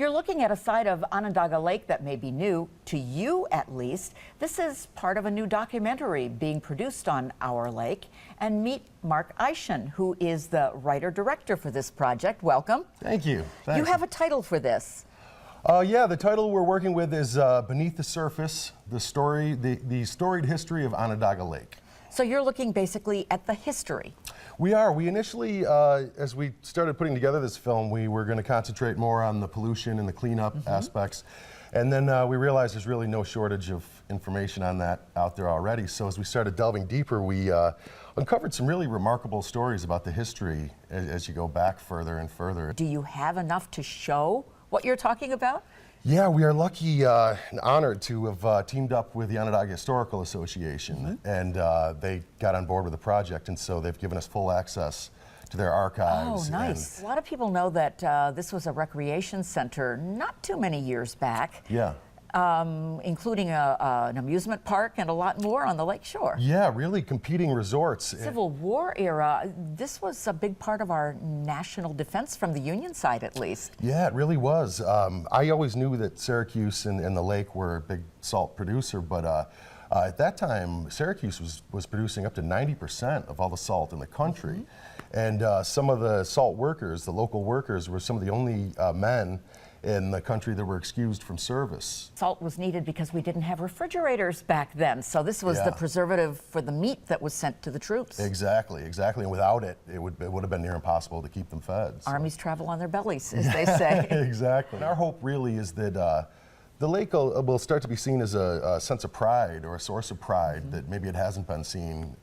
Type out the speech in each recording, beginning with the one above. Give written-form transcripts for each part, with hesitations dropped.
You're looking at a side of Onondaga Lake that may be new, to you at least. This is part of a new documentary being produced on our lake. And meet Mark Eischen, who is the writer-director for this project. Welcome. Thank you. Thanks. You have a title for this. Yeah, the title we're working with is Beneath the Surface, the storied history of Onondaga Lake. So you're looking basically at the history. We are. We initially, as we started putting together this film, we were going to concentrate more on the pollution and the cleanup aspects. And then we realized there's really no shortage of information on that out there already. So as we started delving deeper, we uncovered some really remarkable stories about the history as you go back further and further. Do you have enough to show what you're talking about? Yeah, we are lucky and honored to have teamed up with the Onondaga Historical Association, and they got on board with the project, and so they've given us full access to their archives. Oh, nice. A lot of people know that this was a recreation center not too many years back. Yeah. Including an amusement park and a lot more on the lake shore. Yeah, really competing resorts. Civil War era, this was a big part of our national defense from the Union side, at least. Yeah, it really was. I always knew that Syracuse and the lake were a big salt producer, but at that time, Syracuse was producing up to 90% of all the salt in the country. And some of the salt workers, the local workers, were some of the only men in the country that were excused from service. Salt was needed because we didn't have refrigerators back then, so this was the preservative for the meat that was sent to the troops. Exactly, exactly, and without it, it would have been near impossible to keep them fed. So. Armies travel on their bellies, as they say. Exactly. And our hope really is that the lake will start to be seen as a sense of pride or a source of pride that maybe it hasn't been seen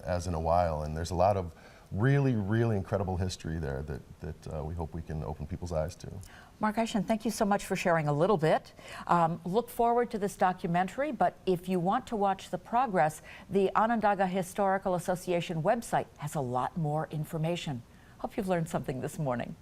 as in a while, and there's a lot of really, really incredible history there that we hope we can open people's eyes to. Mark Eischen, thank you so much for sharing a little bit. Look forward to this documentary, but if you want to watch the progress, the Onondaga Historical Association website has a lot more information. Hope you've learned something this morning.